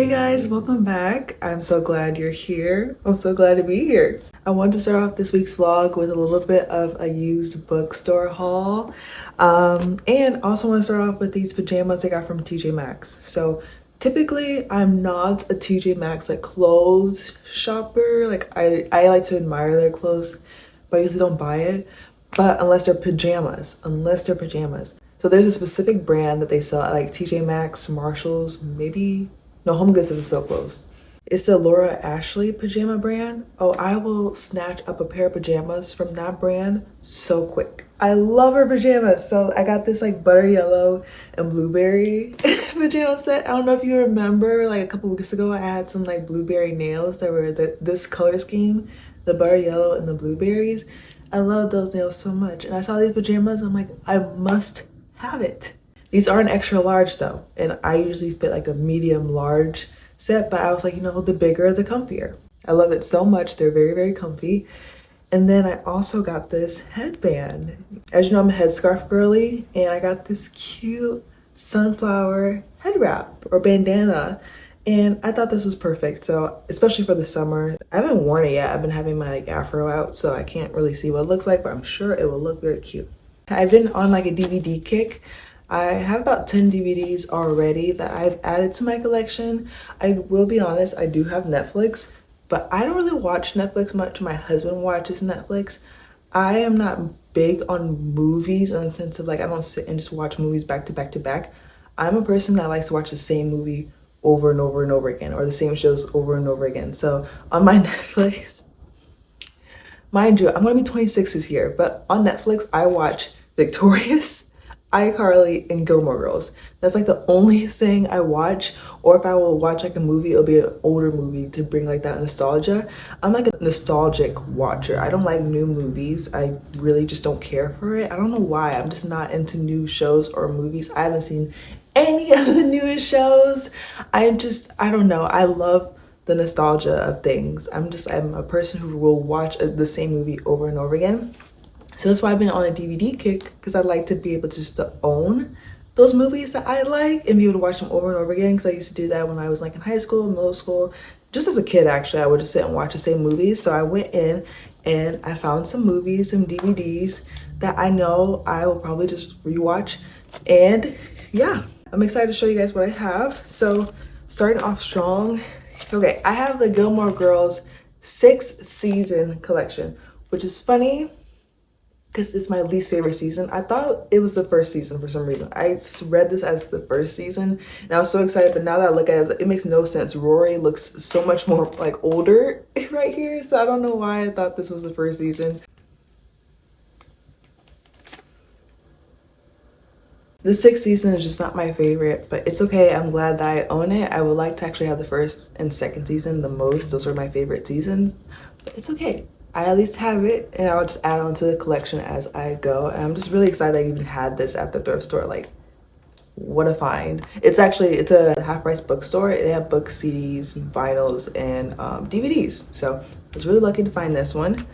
Hey guys, welcome back. I'm so glad you're here. I'm so glad to be here. I wanted to start off this week's vlog with a little bit of a used bookstore haul. And also want to start off with these pajamas I got from TJ Maxx. So typically I'm not a TJ Maxx like clothes shopper. Like I like to admire their clothes, but I usually don't buy it. But unless they're pajamas, So there's a specific brand that they sell at like TJ Maxx, Marshalls, maybe. No, Home Goods is still closed. It's the Laura Ashley pajama brand. Oh, I will snatch up a pair of pajamas from that brand so quick. I love her pajamas. So I got this like butter yellow and blueberry pajama set. I don't know if you remember, like a couple weeks ago, I had some like blueberry nails that were this color scheme, the butter yellow and the blueberries. I love those nails so much. And I saw these pajamas, I'm like, I must have it. These aren't extra large though, and I usually fit like a medium large set, but I was like, the bigger, the comfier. I love it so much. They're very, very comfy. And then I also got this headband. As you know, I'm a headscarf girly, and I got this cute sunflower head wrap or bandana, and I thought this was perfect. So especially for the summer, I haven't worn it yet. I've been having my like afro out, so I can't really see what it looks like, but I'm sure it will look very cute. I've been on like a DVD kick. I have about 10 DVDs already that I've added to my collection. I will be honest, I do have Netflix, but I don't really watch Netflix much. My husband watches Netflix. I am not big on movies in the sense of like, I don't sit and just watch movies back to back to back. I'm a person that likes to watch the same movie over and over and over again, or the same shows over and over again. So on my Netflix, mind you, I'm gonna be 26 this year, but on Netflix, I watch Victorious, iCarly, and Gilmore Girls. That's like the only thing I watch. Or if I will watch like a movie, it'll be an older movie to bring like that nostalgia. I'm like a nostalgic watcher. I don't like new movies. I really just don't care for it. I don't know why. I'm just not into new shows or movies. I haven't seen any of the newest shows. I don't know. I love the nostalgia of things. I'm a person who will watch the same movie over and over again. So that's why I've been on a DVD kick, because I like to be able just to own those movies that I like and be able to watch them over and over again, because I used to do that when I was like in high school, middle school. Just as a kid, actually, I would just sit and watch the same movies. So I went in and I found some movies, some DVDs that I know I will probably just rewatch. And yeah, I'm excited to show you guys what I have. So starting off strong. Okay, I have the Gilmore Girls 6th season collection, which is funny because it's my least favorite season. I thought it was the first season for some reason. I read this as the first season and I was so excited, but now that I look at it, it makes no sense. Rory looks so much more like older right here, so I don't know why I thought this was the first season. The 6th season is just not my favorite, but it's okay. I'm glad that I own it. I would like to actually have the 1st and 2nd season the most. Those are my favorite seasons, but it's okay. I at least have it, and I'll just add on to the collection as I go. And I'm just really excited I even had this at the thrift store. Like, what a find. It's a half-price bookstore. They have books, CDs, vinyls, and DVDs. So I was really lucky to find this one.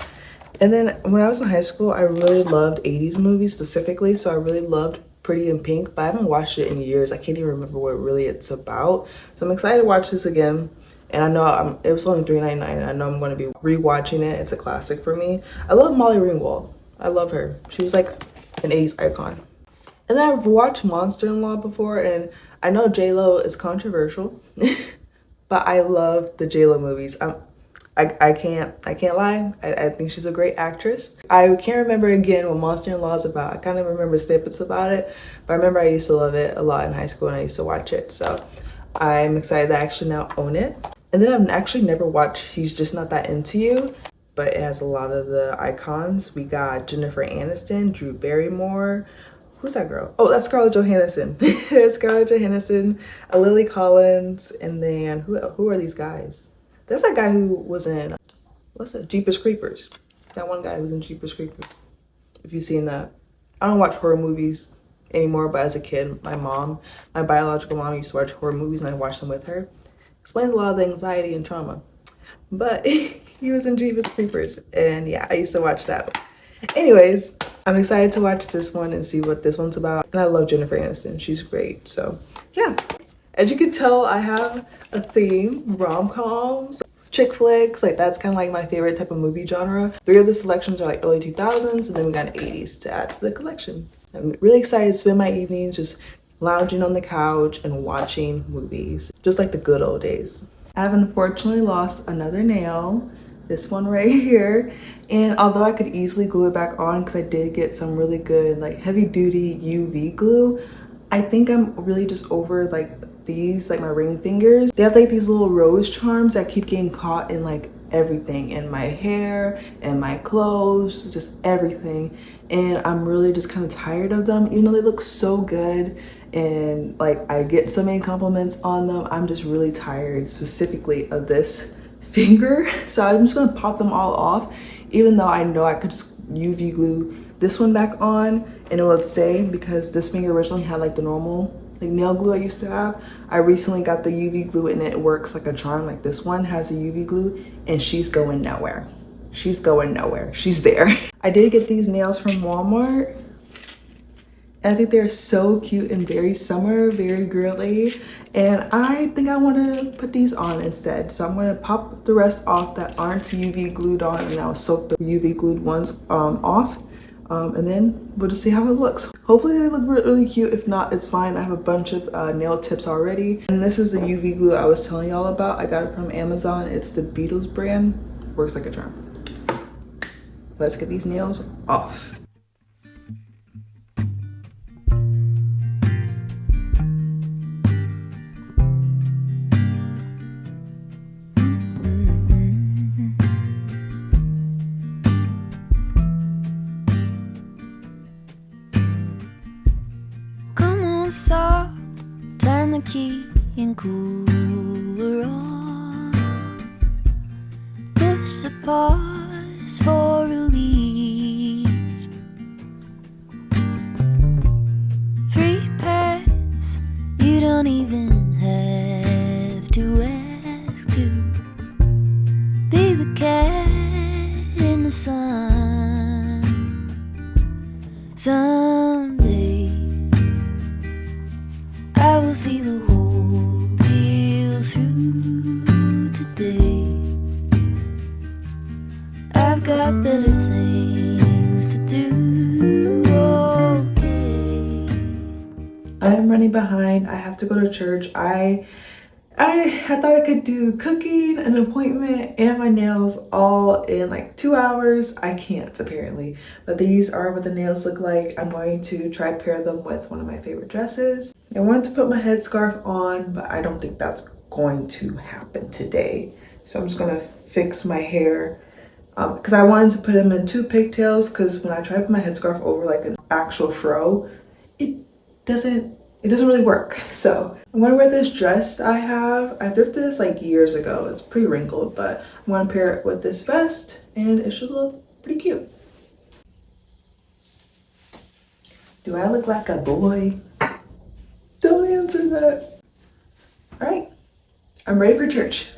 And then when I was in high school, I really loved 80s movies specifically. So I really loved Pretty in Pink, but I haven't watched it in years. I can't even remember what really it's about. So I'm excited to watch this again. And I know it was only $3.99, and I know I'm going to be rewatching it. It's a classic for me. I love Molly Ringwald. I love her. She was like an 80s icon. And then I've watched Monster-in-Law before, and I know J-Lo is controversial, but I love the J-Lo movies. I can't lie. I think she's a great actress. I can't remember again what Monster-in-Law is about. I kind of remember snippets about it, but I remember I used to love it a lot in high school and I used to watch it. So I'm excited to actually now own it. And then I've actually never watched He's Just Not That Into You, but it has a lot of the icons. We got Jennifer Aniston, Drew Barrymore. Who's that girl? Oh, that's Scarlett Johansson. Scarlett Johansson, Lily Collins, and then who are these guys? That's that guy who was in, what's that? Jeepers Creepers. That one guy who was in Jeepers Creepers. If you've seen that. I don't watch horror movies anymore, but as a kid, my biological mom used to watch horror movies and I watched them with her. Explains a lot of the anxiety and trauma. But he was in Jeepers Creepers, and yeah, I used to watch that. Anyways, I'm excited to watch this one and see what this one's about. And I love Jennifer Aniston. She's great. So yeah. As you can tell, I have a theme, rom-coms, chick flicks, like that's kind of like my favorite type of movie genre. 3 of the selections are like early 2000s, and then we got an 80s to add to the collection. I'm really excited to spend my evenings just lounging on the couch and watching movies, just like the good old days. I have unfortunately lost another nail, this one right here, and although I could easily glue it back on because I did get some really good like heavy duty UV glue, I think I'm really just over like these, like my ring fingers. They have like these little rose charms that keep getting caught in like everything, in my hair and my clothes, just everything. And I'm really just kind of tired of them, even though they look so good and like I get so many compliments on them. I'm just really tired specifically of this finger. So I'm just gonna pop them all off, even though I know I could just UV glue this one back on and it would stay, because this finger originally had like the normal like nail glue I used to have. I recently got the UV glue and it works like a charm. Like this one has the UV glue and she's going nowhere. She's going nowhere. She's there. I did get these nails from Walmart. And I think they're so cute and very summer, very girly. And I think I want to put these on instead. So I'm going to pop the rest off that aren't UV glued on, and I'll soak the UV glued ones off. And then we'll just see how it looks. Hopefully they look really cute. If not, it's fine. I have a bunch of nail tips already. And this is the UV glue I was telling y'all about. I got it from Amazon. It's the Beatles brand. Works like a charm. Let's get these nails off. Soft, turn the key and cooler on. This a pause for relief. Free pass, you don't even have to ask to be the cat in the sun. Someday I will see the whole deal through today. I've got better things to do. Okay. I'm running behind. I have to go to church. I thought I could do cooking, an appointment, and my nails all in like 2 hours. I can't apparently, but these are what the nails look like. I'm going to try pair them with one of my favorite dresses. I wanted to put my headscarf on, but I don't think that's going to happen today. So I'm just gonna fix my hair because I wanted to put them in 2 pigtails, because when I try to put my headscarf over like an actual fro, it doesn't really work. So I'm gonna wear this dress I have. I thrifted this like years ago. It's pretty wrinkled, but I'm gonna pair it with this vest and it should look pretty cute. Do I look like a boy? Don't answer that. All right, I'm ready for church.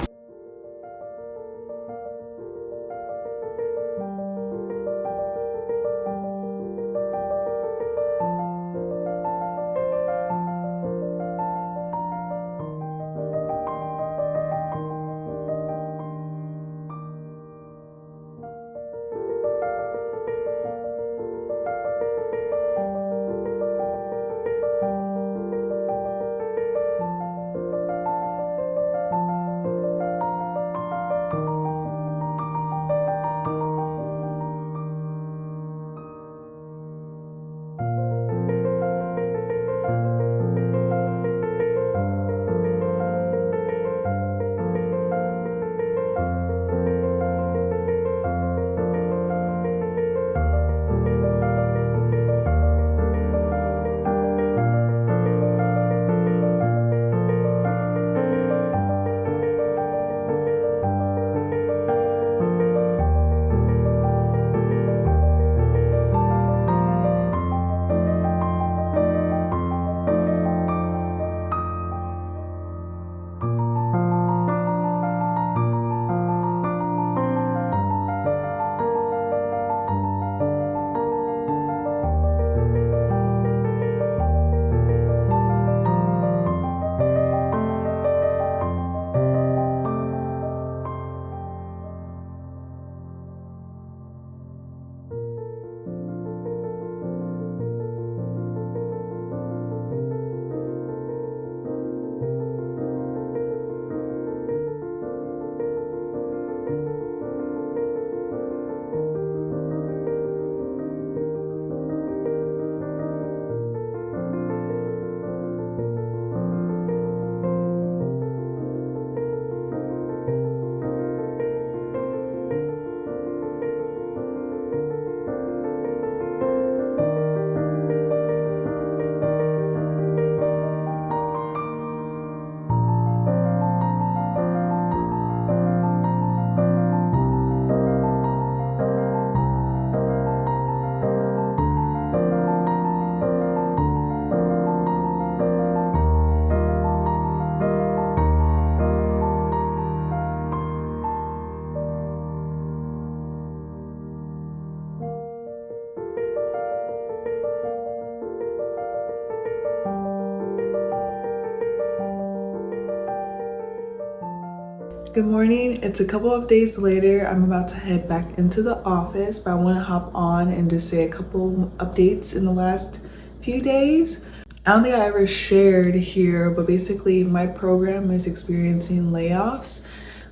Good morning. It's a couple of days later. I'm about to head back into the office, but I want to hop on and just say a couple updates in the last few days. I don't think I ever shared here, but basically my program is experiencing layoffs.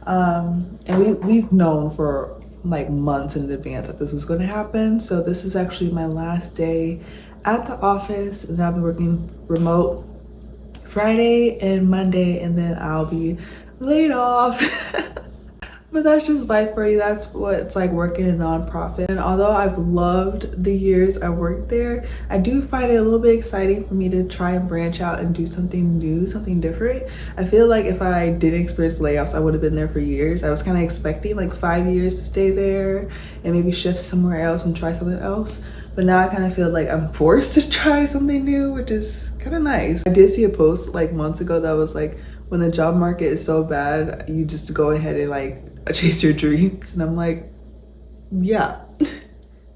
And we've known for like months in advance that this was going to happen. So this is actually my last day at the office, and I'll be working remote Friday and Monday, and then I'll be laid off. But that's just life for you. That's what it's like working in a nonprofit. And although I've loved the years I worked there, I do find it a little bit exciting for me to try and branch out and do something new, something different. I feel like if I didn't experience layoffs, I would have been there for years. I was kind of expecting like 5 years to stay there and maybe shift somewhere else and try something else. But now I kind of feel like I'm forced to try something new, which is kind of nice. I did see a post like months ago that was like, when the job market is so bad, you just go ahead and like chase your dreams. And I'm like, yeah,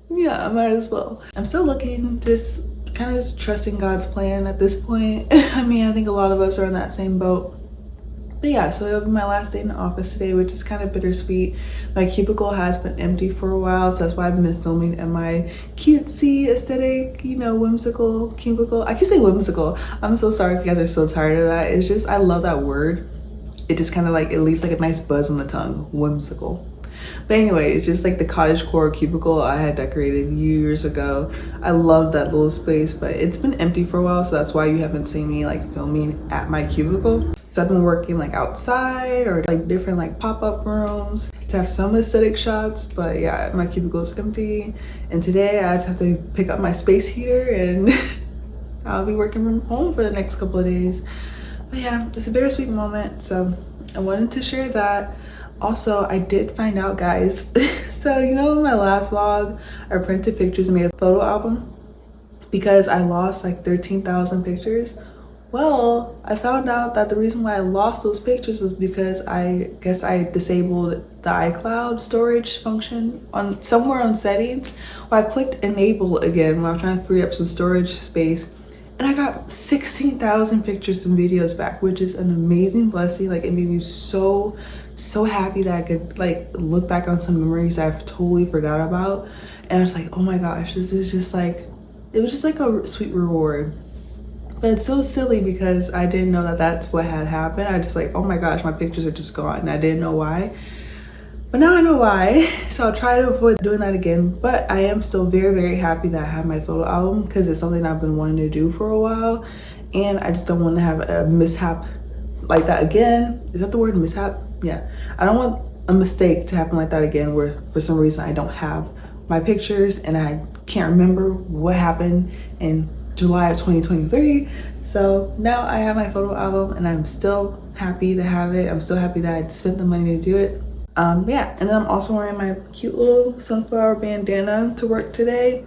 yeah, I might as well. I'm still looking, just kind of just trusting God's plan at this point. I mean, I think a lot of us are in that same boat. But yeah, so it'll be my last day in the office today, which is kind of bittersweet. My cubicle has been empty for a while, so that's why I've been filming in my cutesy aesthetic, you know, whimsical cubicle. I keep saying whimsical. I'm so sorry if you guys are so tired of that. It's just, I love that word. It just kind of like, it leaves like a nice buzz on the tongue, whimsical. But anyway, it's just like the cottagecore cubicle I had decorated years ago. I love that little space, but it's been empty for a while, so that's why you haven't seen me like filming at my cubicle. So I've been working like outside or like different like pop-up rooms to have some aesthetic shots, but yeah, my cubicle is empty. And today I just have to pick up my space heater and I'll be working from home for the next couple of days. But yeah, it's a bittersweet moment, so I wanted to share that. Also, I did find out, guys, so you know in my last vlog, I printed pictures and made a photo album because I lost like 13,000 pictures. Well, I found out that the reason why I lost those pictures was because I guess I disabled the iCloud storage function on somewhere on settings. Well, I clicked enable again when I was trying to free up some storage space, and I got 16,000 pictures and videos back, which is an amazing blessing. Like, it made me so happy that I could like look back on some memories that I've totally forgot about. And I was like, oh my gosh, this is just like, it was just like a sweet reward. But it's so silly because I didn't know that that's what had happened. I just like, oh my gosh, my pictures are just gone, and I didn't know why. But now I know why, so I'll try to avoid doing that again. But I am still very happy that I have my photo album because it's something I've been wanting to do for a while, and I just don't want to have a mishap like that again. Is that the word, mishap? Yeah, I don't want a mistake to happen like that again where for some reason I don't have my pictures and I can't remember what happened in July of 2023. So now I have my photo album and I'm still happy to have it. I'm still happy that I spent the money to do it. Yeah, and then I'm also wearing my cute little sunflower bandana to work today.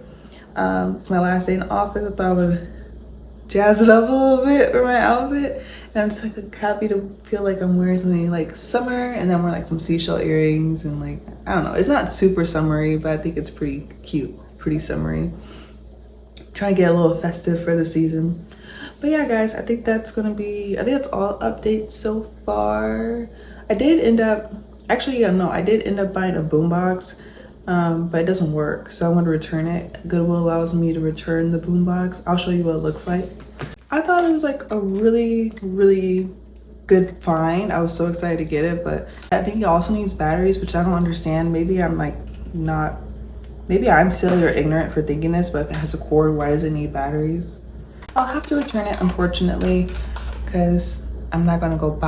It's my last day in the office. I thought I would jazz it up a little bit for my outfit, and I'm just like happy to feel like I'm wearing something like summer, and then wear like some seashell earrings and like, I don't know, it's not super summery, but I think it's pretty cute, pretty summery. Trying to get a little festive for the season. But yeah, guys, I think that's all updates so far. I did end up buying a boombox, but it doesn't work, so I want to return it. Goodwill allows me to return the boombox. I'll show you what it looks like. I thought it was like a really good find. I was so excited to get it, but I think it also needs batteries, which I don't understand. Maybe I'm silly or ignorant for thinking this, but if it has a cord, why does it need batteries? I'll have to return it, unfortunately, because I'm not gonna go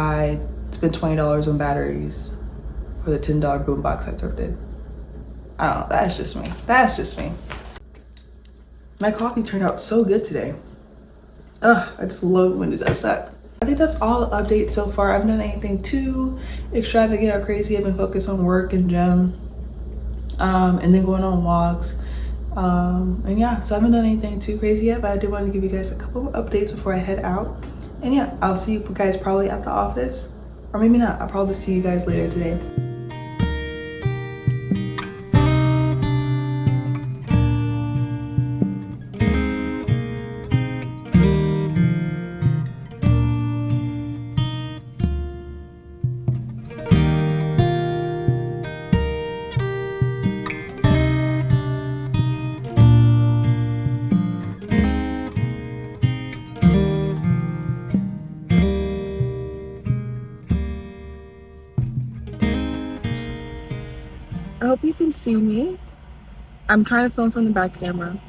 spend $20 on batteries for the $10 boombox I thrifted. I don't know, that's just me. My coffee turned out so good today. Ugh, I just love when it does that. I think that's all the updates so far. I haven't done anything too extravagant or crazy. I've been focused on work and gym, and then going on walks. And yeah, so I haven't done anything too crazy yet, but I did want to give you guys a couple of updates before I head out. And yeah, I'll see you guys probably at the office, or maybe not. I'll probably see you guys later today. hope you can see me. I'm trying to film from the back camera.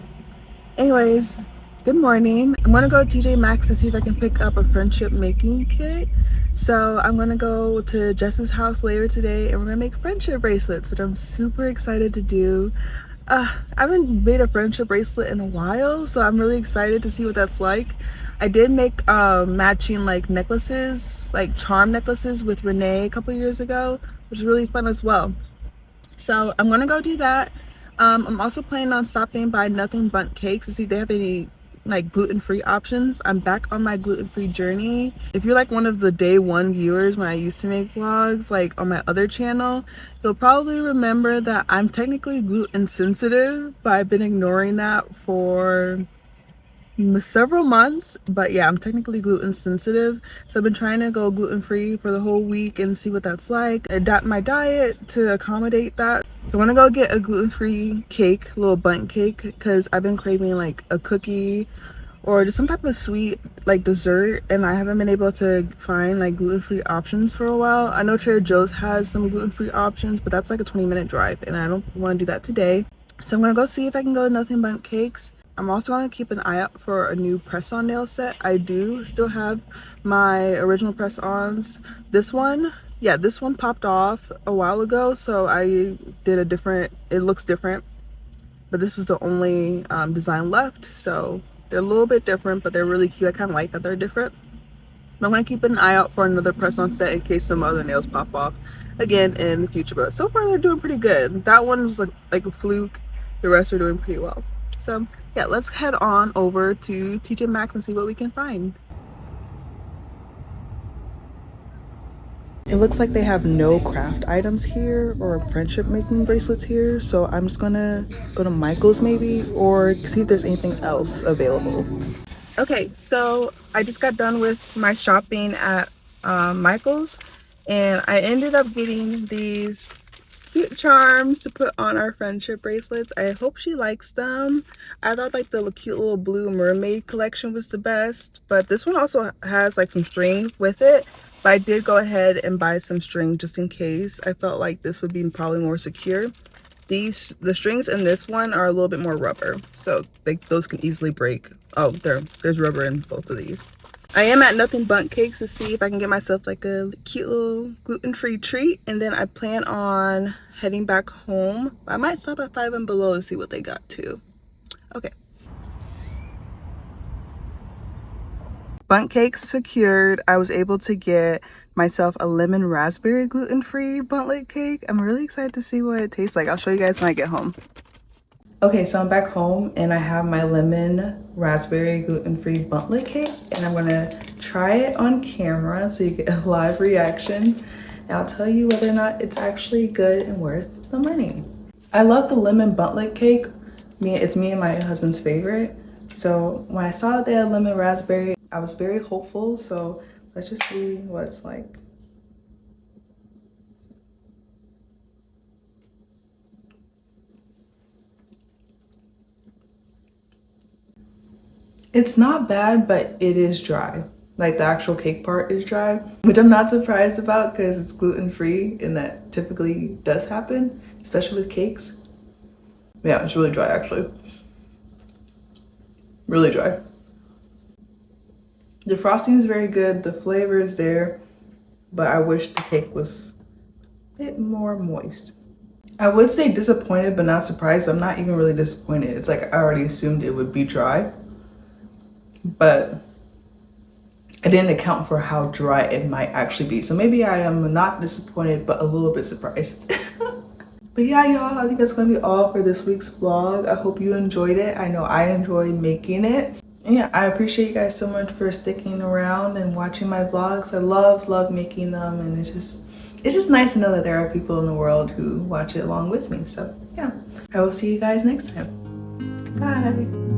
Anyways, good morning. I'm gonna go to TJ Maxx to see if I can pick up a friendship making kit. So I'm gonna go to Jess's house later today and we're gonna make friendship bracelets, which I'm super excited to do. I haven't made a friendship bracelet in a while, so I'm really excited to see what that's like. I did make matching like necklaces, like charm necklaces with Renee a couple years ago, which was really fun as well. So I'm gonna go do that. I'm also planning on stopping by Nothing Bundt Cakes to see if they have any like gluten-free options. I'm back on my gluten-free journey. If you're like one of the day one viewers when I used to make vlogs like on my other channel, you'll probably remember that I'm technically gluten sensitive, but I've been ignoring that for several months. But yeah, I'm technically gluten sensitive, so I've been trying to go gluten-free for the whole week and see what that's like, adapt my diet to accommodate that. So I want to go get a gluten-free cake, a little bundt cake, because I've been craving like a cookie or just some type of sweet like dessert, and I haven't been able to find like gluten-free options for a while. I know Trader Joe's has some gluten-free options, but that's like a 20-minute drive and I don't want to do that today. So I'm gonna go see if I can go to Nothing Bundt Cakes. I'm also gonna keep an eye out for a new press-on nail set. I do still have my original press-ons. This one popped off a while ago, so I did a different, it looks different, but this was the only design left, so they're a little bit different, but they're really cute. I kind of like that they're different. I'm gonna keep an eye out for another press-on set in case some other nails pop off again in the future, but so far they're doing pretty good. That one was like a fluke. The rest are doing pretty well. So yeah, let's head on over to TJ Maxx and see what we can find. It looks like they have no craft items here or friendship making bracelets here, so I'm just gonna go to Michael's maybe or see if there's anything else available. Okay, so I just got done with my shopping at Michael's, and I ended up getting these cute charms to put on our friendship bracelets. I hope she likes them. I thought like the cute little blue mermaid collection was the best, but this one also has like some string with it. But I did go ahead and buy some string just in case. I felt like this would be probably more secure. The strings in this one are a little bit more rubber, so those can easily break. Oh, there's rubber in both of these. I am at Nothing Bundt Cakes to see if I can get myself like a cute little gluten-free treat, and then I plan on heading back home. I might stop at 5 and Below to see what they got too. Okay. Bundt Cakes secured. I was able to get myself a lemon raspberry gluten-free buntlet cake. I'm really excited to see what it tastes like. I'll show you guys when I get home. Okay, so I'm back home and I have my lemon raspberry gluten-free buntlet cake, and I'm gonna try it on camera so you get a live reaction, and I'll tell you whether or not it's actually good and worth the money. I love the lemon buntlet cake. It's me and my husband's favorite. So when I saw that they had lemon raspberry, I was very hopeful. So let's just see what it's like. It's not bad, but it is dry. Like the actual cake part is dry, which I'm not surprised about because it's gluten-free and that typically does happen, especially with cakes. Yeah, it's really dry actually. Really dry. The frosting is very good, the flavor is there, but I wish the cake was a bit more moist. I would say disappointed but not surprised, but I'm not even really disappointed. It's like I already assumed it would be dry, but I didn't account for how dry it might actually be. So maybe I am not disappointed, but a little bit surprised. But yeah, y'all, I think that's gonna be all for this week's vlog. I hope you enjoyed it. I know I enjoyed making it. And yeah, I appreciate you guys so much for sticking around and watching my vlogs. I love making them, and it's just nice to know that there are people in the world who watch it along with me. So yeah, I will see you guys next time. Bye.